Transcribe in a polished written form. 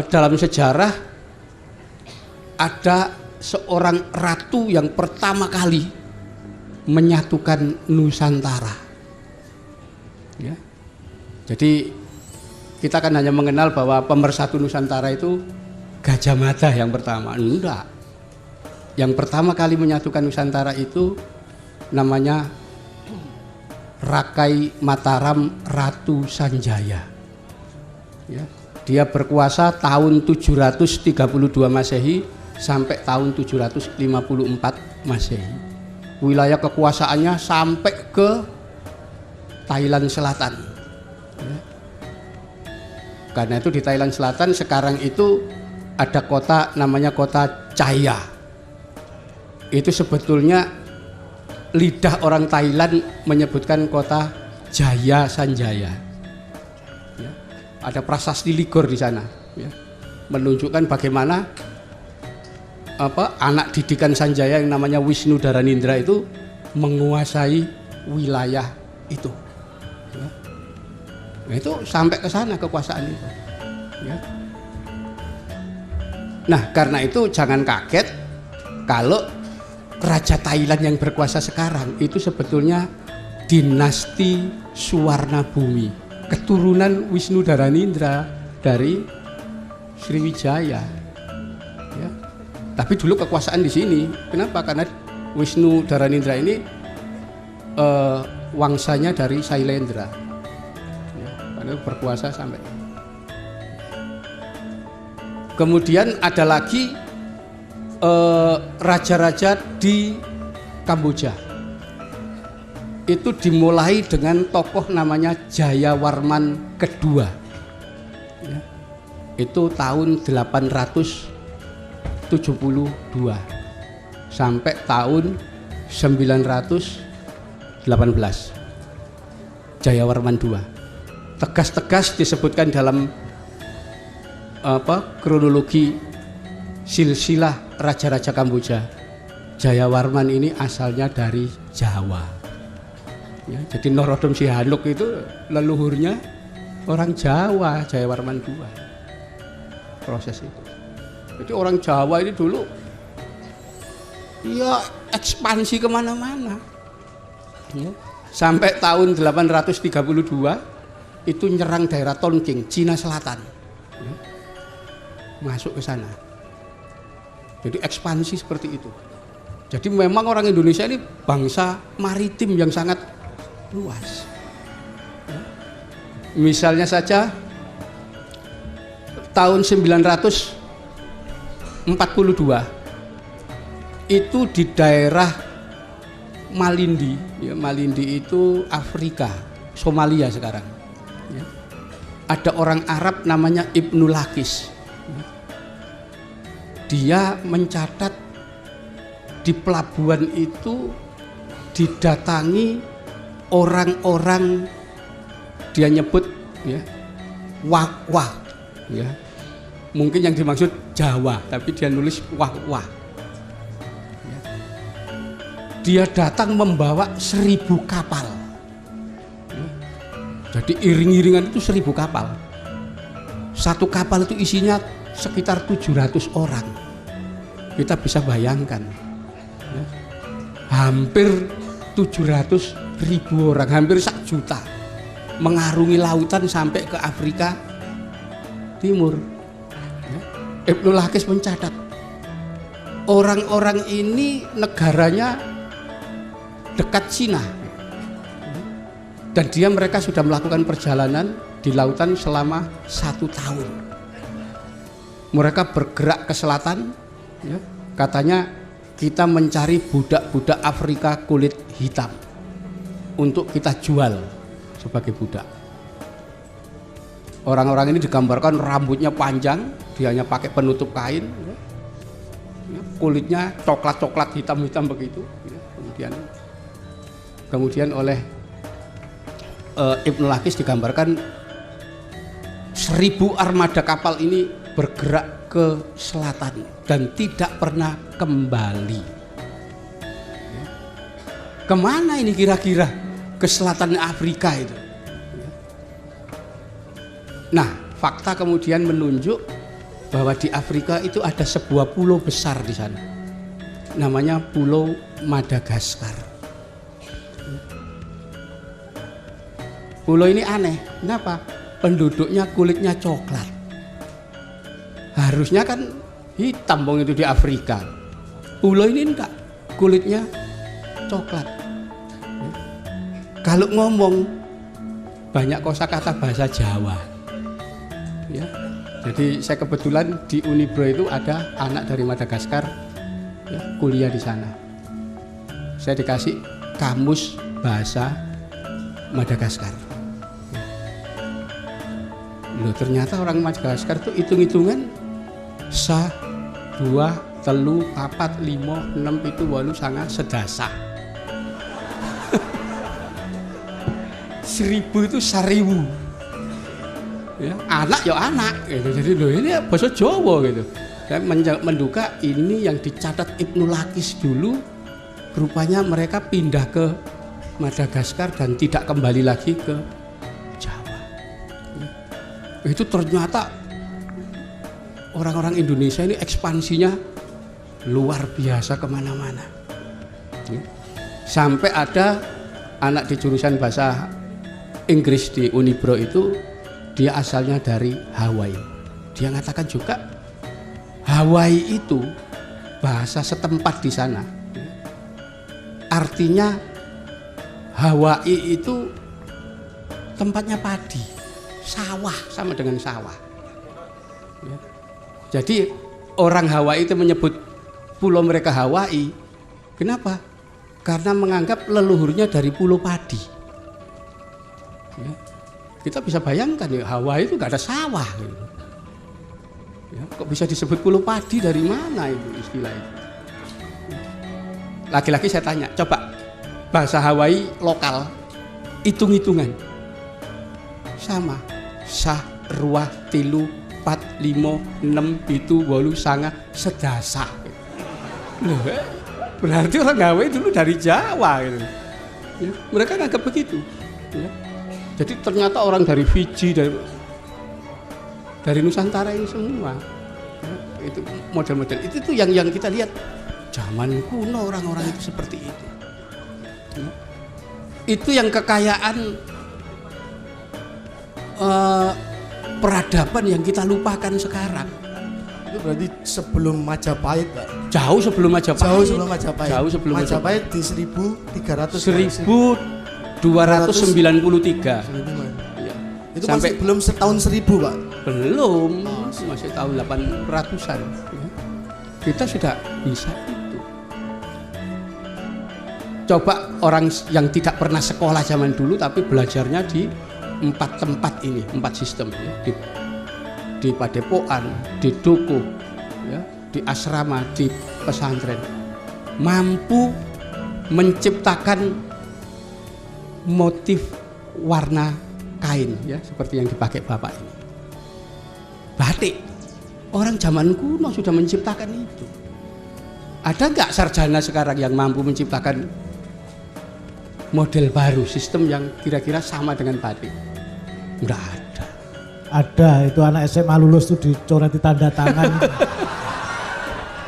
dalam sejarah ada seorang ratu yang pertama kali menyatukan Nusantara. Ya. Jadi kita kan hanya mengenal bahwa pemersatu Nusantara itu Gajah Mada yang pertama. Enggak. Yang pertama kali menyatukan Nusantara itu namanya Rakai Mataram Ratu Sanjaya. Ya. Dia berkuasa tahun 732 Masehi sampai tahun 754 Masehi. Wilayah kekuasaannya sampai ke Thailand Selatan. Ya. Karena itu di Thailand Selatan sekarang itu ada kota namanya kota Chaya. Itu sebetulnya lidah orang Thailand menyebutkan kota Jaya Sanjaya. Ya. Ada prasasti Ligor di sana, ya. Menunjukkan bagaimana anak didikan Sanjaya yang namanya Wisnu Dharanindra itu menguasai wilayah itu. Ya. Nah, itu sampai ke sana kekuasaan itu. Ya. Nah, karena itu jangan kaget kalau Raja Thailand yang berkuasa sekarang itu sebetulnya dinasti Suwarnabhumi, keturunan Wisnu Dharanindra dari Sriwijaya. Ya. Tapi dulu kekuasaan di sini. Kenapa? Karena Wisnu Dharanindra ini wangsanya dari Sailendra. Ya, karena berkuasa sampai. Kemudian ada lagi raja-raja di Kamboja. Itu dimulai dengan tokoh namanya Jayawarman kedua. Ya. Itu tahun 872 sampai tahun 918. Jayawarman II. Tegas-tegas disebutkan dalam kronologi silsilah raja-raja Kamboja. Jayawarman ini asalnya dari Jawa. Ya, jadi Norodom Sihanouk itu leluhurnya orang Jawa, Jayawarman II. Proses itu. Jadi orang Jawa ini dulu ya ekspansi kemana-mana. Ya. Sampai tahun 832 itu nyerang daerah Tonking, Cina Selatan. Ya. Masuk ke sana. Jadi ekspansi seperti itu. Jadi memang orang Indonesia ini bangsa maritim yang sangat luas. Ya. Misalnya saja tahun 942 itu di daerah Malindi, ya, Malindi itu Afrika, Somalia sekarang. Ya. Ada orang Arab namanya Ibnu Lakis. Dia mencatat di pelabuhan itu didatangi orang-orang, dia nyebut ya wah-wah, ya. Mungkin yang dimaksud Jawa, tapi dia nulis wah-wah. Ya. Dia datang membawa 1000 kapal. Ya. Jadi iring-iringan itu 1000 kapal. Satu kapal itu isinya sekitar 700 orang. Kita bisa bayangkan ya, hampir 700.000 orang, hampir 1 juta mengarungi lautan sampai ke Afrika Timur. Ya. Ibnu Lakis mencatat orang-orang ini negaranya dekat Cina dan mereka sudah melakukan perjalanan di lautan selama 1 tahun. Mereka bergerak ke selatan, ya, katanya kita mencari budak-budak Afrika kulit hitam untuk kita jual sebagai budak. Orang-orang ini digambarkan rambutnya panjang, dia hanya pakai penutup kain, ya. Kulitnya coklat-coklat hitam-hitam begitu. Ya. Kemudian oleh Ibnu Lakis digambarkan 1000 armada kapal ini bergerak ke selatan dan tidak pernah kembali. Kemana ini kira-kira? Ke selatan Afrika itu. Nah, fakta kemudian menunjuk bahwa di Afrika itu ada sebuah pulau besar di sana. Namanya Pulau Madagaskar. Pulau ini aneh. Kenapa? Penduduknya kulitnya coklat. Harusnya kan hitam bong itu di Afrika. Pulau ini enggak, kulitnya coklat. Kalau ngomong banyak kosakata bahasa Jawa. Ya. Jadi saya kebetulan di Unibro itu ada anak dari Madagaskar ya, kuliah di sana. Saya dikasih kamus bahasa Madagaskar. Loh, ternyata orang Madagaskar itu hitung-hitungan 1, 2, 3, 4, 5, 6, 7, 8, 9, 10. 1000 itu 1000. Ya, anak ya anak gitu. Jadi loh ini bahasa Jawa gitu. Dan menduga ini yang dicatat Ibnu Lakis dulu, rupanya mereka pindah ke Madagaskar dan tidak kembali lagi ke Jawa. Itu ternyata orang-orang Indonesia ini ekspansinya luar biasa kemana-mana. Sampai ada anak di jurusan bahasa Inggris di Unibro itu, dia asalnya dari Hawaii. Dia mengatakan juga Hawaii itu bahasa setempat di sana. Artinya Hawaii itu tempatnya padi, sawah, sama dengan sawah. Ya. Jadi orang Hawaii itu menyebut pulau mereka Hawaii. Kenapa? Karena menganggap leluhurnya dari pulau padi. Ya. Kita bisa bayangkan ya, Hawaii itu gak ada sawah gitu. Ya, kok bisa disebut pulau padi, dari mana itu istilah itu? Lagi-lagi saya tanya, coba bahasa Hawaii lokal hitung-hitungan sama, sah, ruah, tilu, 4, 5, 6, 7, 8, 9, 10. Loh, berarti orang Hawaii dulu dari Jawa gitu. Ya, mereka nganggap begitu. Ya. Jadi ternyata orang dari Fiji, dari Nusantara ini semua. Ya, itu model-model itu tuh yang kita lihat zaman kuno, orang-orang itu seperti itu. Ya. Itu yang kekayaan peradaban yang kita lupakan sekarang. Itu berarti sebelum Majapahit, Pak. Jauh sebelum Majapahit. Jauh sebelum Majapahit. Jauh sebelum Majapahit di 1300. 1293. Ya. Itu sampai masih belum setahun 1000, Pak. Belum, masih tahun 800-an. Ya. Kita sudah bisa itu. Coba orang yang tidak pernah sekolah zaman dulu tapi belajarnya di 4 tempat ini, 4 sistem ya. Di padepokan, di dukuh, ya, di asrama, di pesantren, mampu menciptakan motif warna kain ya seperti yang dipakai Bapak ini. Batik. Orang zaman kuno sudah menciptakan itu. Ada nggak sarjana sekarang yang mampu menciptakan model baru, sistem yang kira-kira sama dengan batik? Nggak ada. Ada, itu anak SMA lulus tuh dicoreti tanda tangan.